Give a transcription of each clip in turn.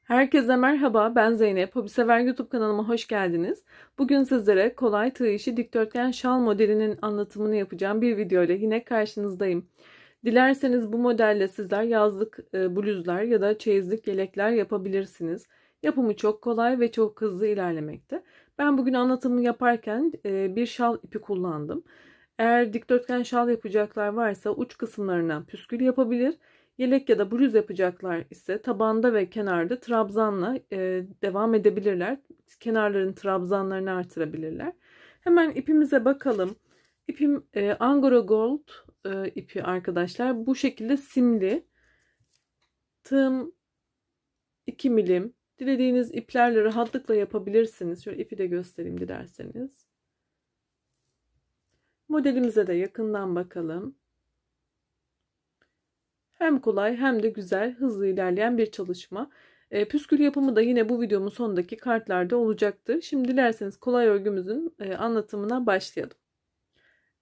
Herkese merhaba, ben Zeynep. Hobisever YouTube kanalıma hoş geldiniz. Bugün sizlere kolay tığ işi dikdörtgen şal modelinin anlatımını yapacağım bir video ile yine karşınızdayım. Dilerseniz bu modelle sizler yazlık bluzlar ya da çeyizlik yelekler yapabilirsiniz. Yapımı çok kolay ve çok hızlı ilerlemekte. Ben bugün anlatımı yaparken bir şal ipi kullandım. Eğer dikdörtgen şal yapacaklar varsa uç kısımlarına püskül yapabilir. Yelek ya da bluz yapacaklar ise tabanda ve kenarda trabzanla devam edebilirler. Kenarların trabzanlarını artırabilirler. Hemen ipimize bakalım. İpim Angora Gold ipi arkadaşlar. Bu şekilde simli. Tığım 2 milim. Dilediğiniz iplerle rahatlıkla yapabilirsiniz. Şöyle ipi de göstereyim dilerseniz. Modelimize de yakından bakalım. Hem kolay hem de güzel, hızlı ilerleyen bir çalışma. Püskül yapımı da yine bu videomun sonundaki kartlarda olacaktır. Şimdi dilerseniz kolay örgümüzün anlatımına başlayalım.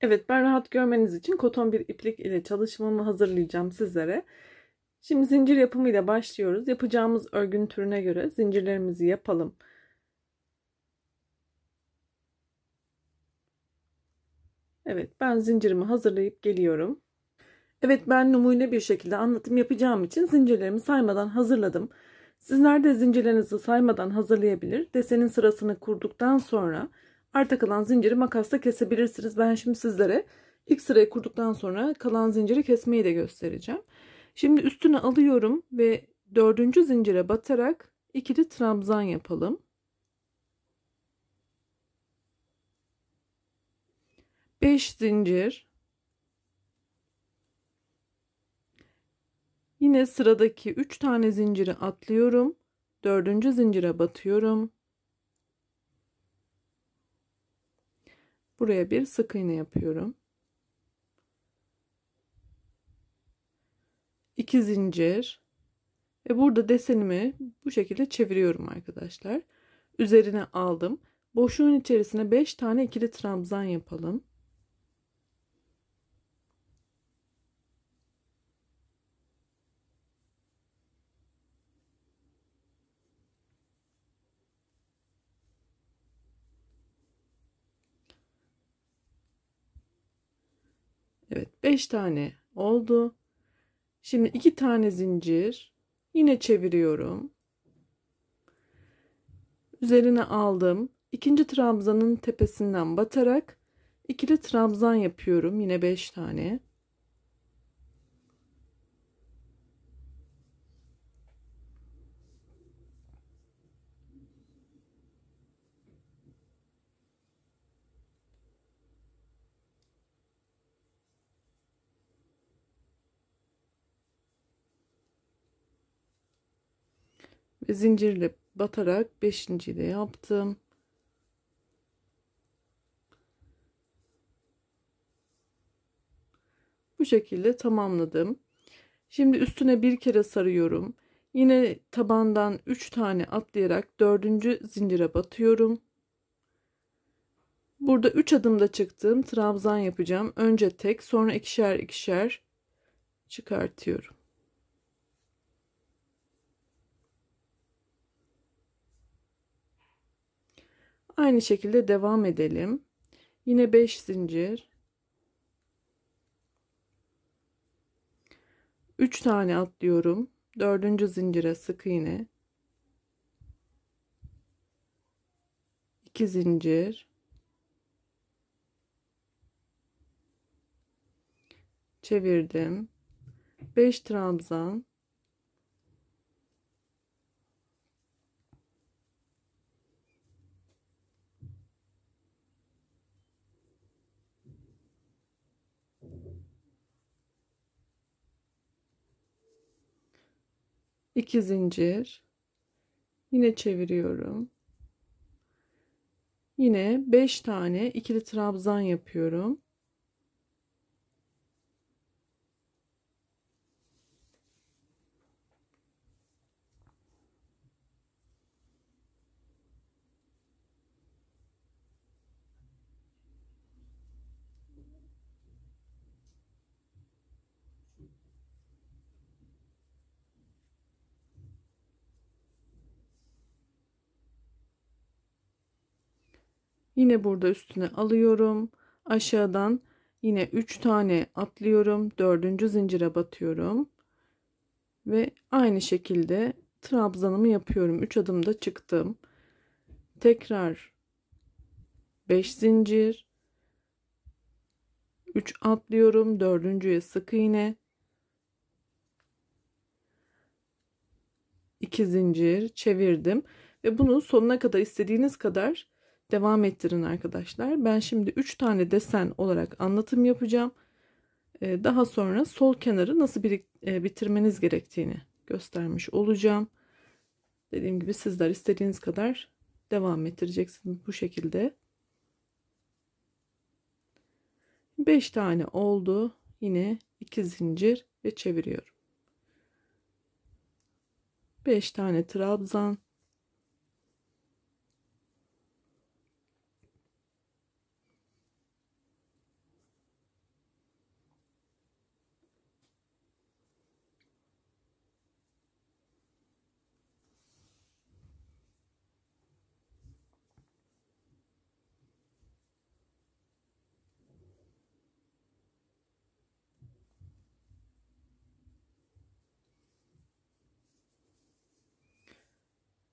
Evet, ben rahat görmeniz için koton bir iplik ile çalışmamı hazırlayacağım sizlere. Şimdi zincir yapımı ile başlıyoruz. Yapacağımız örgünün türüne göre zincirlerimizi yapalım. Evet, ben zincirimi hazırlayıp geliyorum. Evet, ben numune bir şekilde anlatım yapacağım için zincirlerimi saymadan hazırladım. Sizler de zincirlerinizi saymadan hazırlayabilir. Desenin sırasını kurduktan sonra arta kalan zinciri makasla kesebilirsiniz. Ben şimdi sizlere ilk sırayı kurduktan sonra kalan zinciri kesmeyi de göstereceğim. Şimdi üstüne alıyorum ve dördüncü zincire batarak ikili trabzan yapalım. 5 zincir. Yine sıradaki 3 tane zinciri atlıyorum. Dördüncü zincire batıyorum. Buraya bir sık iğne yapıyorum. 2 zincir ve burada desenimi bu şekilde çeviriyorum arkadaşlar. Üzerine aldım. Boşluğun içerisine 5 tane ikili trabzan yapalım. Evet, 5 tane oldu. Şimdi 2 tane zincir. Yine çeviriyorum. Üzerine aldım. İkinci trabzanın tepesinden batarak ikili trabzan yapıyorum. Yine 5 tane. Ve zincirle batarak 5.'yi de yaptım. Bu şekilde tamamladım. Şimdi üstüne bir kere sarıyorum. Yine tabandan 3 tane atlayarak dördüncü zincire batıyorum. Burada 3 adımda çıktığım trabzan yapacağım. Önce tek, sonra ikişer ikişer çıkartıyorum. Aynı şekilde devam edelim. Yine 5 zincir. 3 tane atlıyorum. Dördüncü zincire sık iğne. 2 zincir. Çevirdim. 5 trabzan. İki zincir. Yine çeviriyorum. Yine 5 tane ikili trabzan yapıyorum. Yine burada üstüne alıyorum. Aşağıdan yine 3 tane atlıyorum. 4. zincire batıyorum. Ve aynı şekilde trabzanımı yapıyorum. 3 adımda çıktım. Tekrar 5 zincir. 3 atlıyorum. Dördüncüye sık iğne. 2 zincir çevirdim. Ve bunu sonuna kadar istediğiniz kadar devam ettirin arkadaşlar. Ben şimdi 3 tane desen olarak anlatım yapacağım. Daha sonra sol kenarı nasıl bitirmeniz gerektiğini göstermiş olacağım. Dediğim gibi sizler istediğiniz kadar devam ettireceksiniz bu şekilde. 5 tane oldu. Yine 2 zincir ve çeviriyorum. 5 tane trabzan.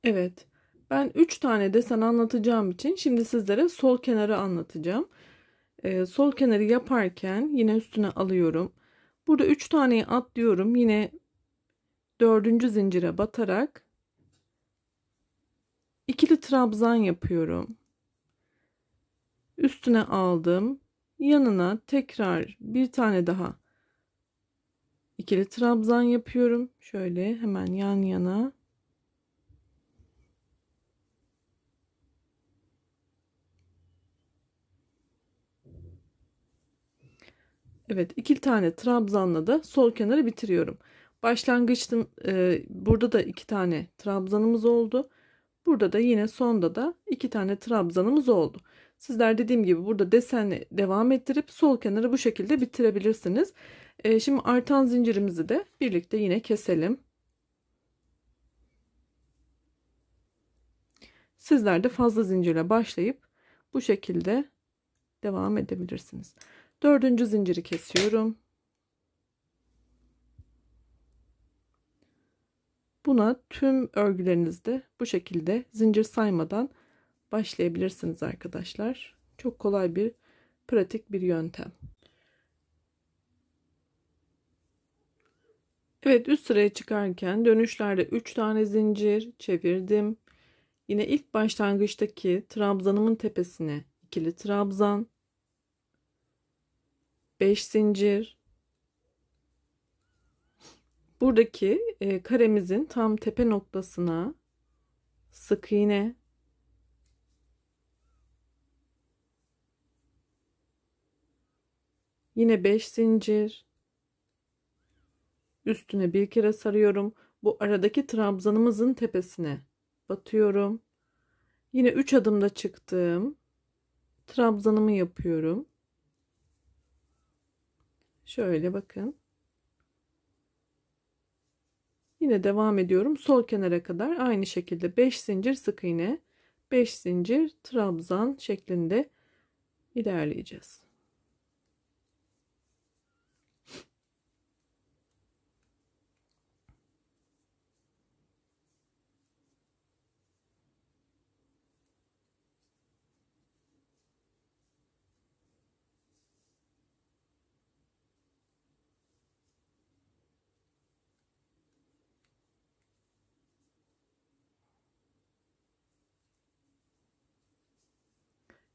Evet. Ben 3 tane desen anlatacağım için şimdi sizlere sol kenarı anlatacağım. Sol kenarı yaparken yine üstüne alıyorum. Burada 3 taneyi atlıyorum. Yine 4. zincire batarak ikili trabzan yapıyorum. Üstüne aldım. Yanına tekrar bir tane daha ikili trabzan yapıyorum. Şöyle hemen yan yana. Evet, 2 tane trabzanla da sol kenarı bitiriyorum. Başlangıçta burada da 2 tane trabzanımız oldu. Burada da yine sonda da 2 tane trabzanımız oldu. Sizler dediğim gibi burada desenle devam ettirip sol kenarı bu şekilde bitirebilirsiniz. Şimdi artan zincirimizi de birlikte yine keselim. Sizler de fazla zincirle başlayıp bu şekilde devam edebilirsiniz. 4. zinciri kesiyorum. Buna tüm örgülerinizde bu şekilde zincir saymadan başlayabilirsiniz arkadaşlar. Çok kolay bir pratik bir yöntem. Evet, üst sıraya çıkarken dönüşlerde 3 tane zincir çevirdim. Yine ilk başlangıçtaki trabzanımın tepesine ikili trabzan, 5 zincir. Buradaki karemizin tam tepe noktasına sık iğne, yine 5 zincir, üstüne bir kere sarıyorum. Bu aradaki trabzanımızın tepesine batıyorum. Yine 3 adımda çıktım. Trabzanımı yapıyorum. Şöyle bakın. Yine devam ediyorum. Sol kenara kadar aynı şekilde 5 zincir sık iğne, 5 zincir trabzan şeklinde ilerleyeceğiz.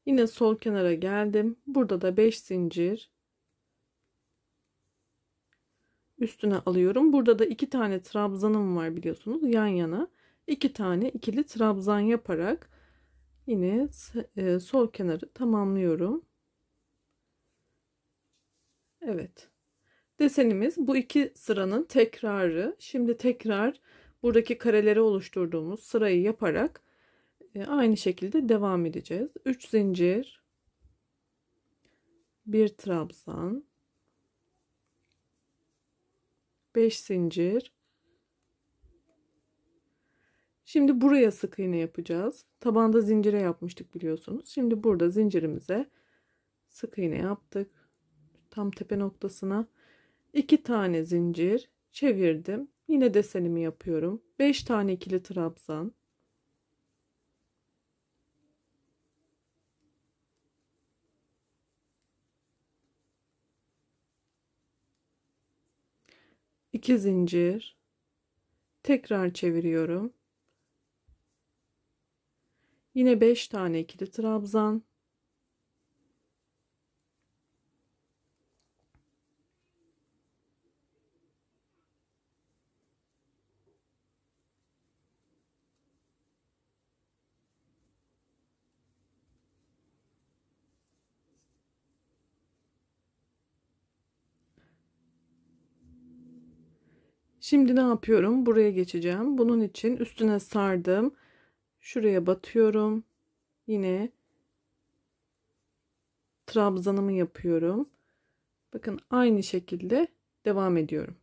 Yine sol kenara geldim. Burada da 5 zincir üstüne alıyorum. Burada da 2 tane trabzanım var biliyorsunuz. Yan yana 2 tane ikili trabzan yaparak yine sol kenarı tamamlıyorum. Evet. Desenimiz bu iki sıranın tekrarı. Şimdi tekrar buradaki kareleri oluşturduğumuz sırayı yaparak aynı şekilde devam edeceğiz. 3 zincir, bir trabzan, 5 zincir. Şimdi buraya sık iğne yapacağız. Tabanda zincire yapmıştık biliyorsunuz. Şimdi burada zincirimize sık iğne yaptık. Tam tepe noktasına 2 tane zincir çevirdim. Yine desenimi yapıyorum. 5 tane ikili trabzan. İki zincir. Tekrar çeviriyorum. Yine 5 tane ikili trabzan. Şimdi ne yapıyorum? Buraya geçeceğim. Bunun için üstüne sardım. Şuraya batıyorum. Yine trabzanımı yapıyorum. Bakın aynı şekilde devam ediyorum.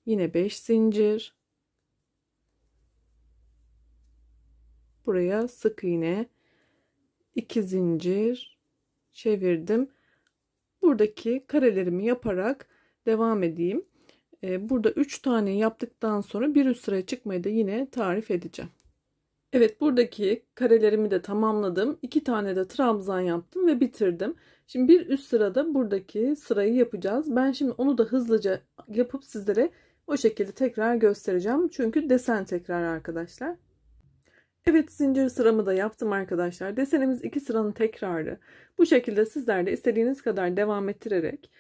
Yine 5 zincir. Buraya sık iğne. 2 zincir çevirdim. Buradaki karelerimi yaparak devam edeyim. Burada 3 tane yaptıktan sonra bir üst sıraya çıkmayı da yine tarif edeceğim. Evet, buradaki karelerimi de tamamladım. 2 tane de trabzan yaptım ve bitirdim. Şimdi bir üst sırada buradaki sırayı yapacağız. Ben şimdi onu da hızlıca yapıp sizlere o şekilde tekrar göstereceğim. Çünkü desen tekrar arkadaşlar. Evet, zincir sıramı da yaptım arkadaşlar. Desenimiz 2 sıranın tekrarı. Bu şekilde sizler de istediğiniz kadar devam ettirerek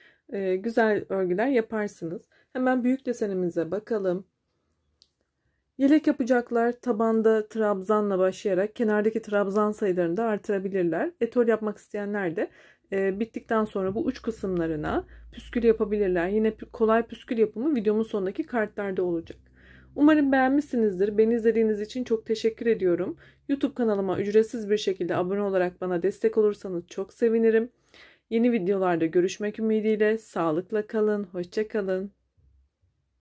güzel örgüler yaparsınız. Hemen büyük desenimize bakalım. Yelek yapacaklar tabanda trabzanla başlayarak kenardaki trabzan sayılarını da artırabilirler. Etol yapmak isteyenler de bittikten sonra bu uç kısımlarına püskül yapabilirler. Yine kolay püskül yapımı videomun sonundaki kartlarda olacak. Umarım beğenmişsinizdir. Beni izlediğiniz için çok teşekkür ediyorum. YouTube kanalıma ücretsiz bir şekilde abone olarak bana destek olursanız çok sevinirim. Yeni videolarda görüşmek ümidiyle sağlıkla kalın, hoşça kalın.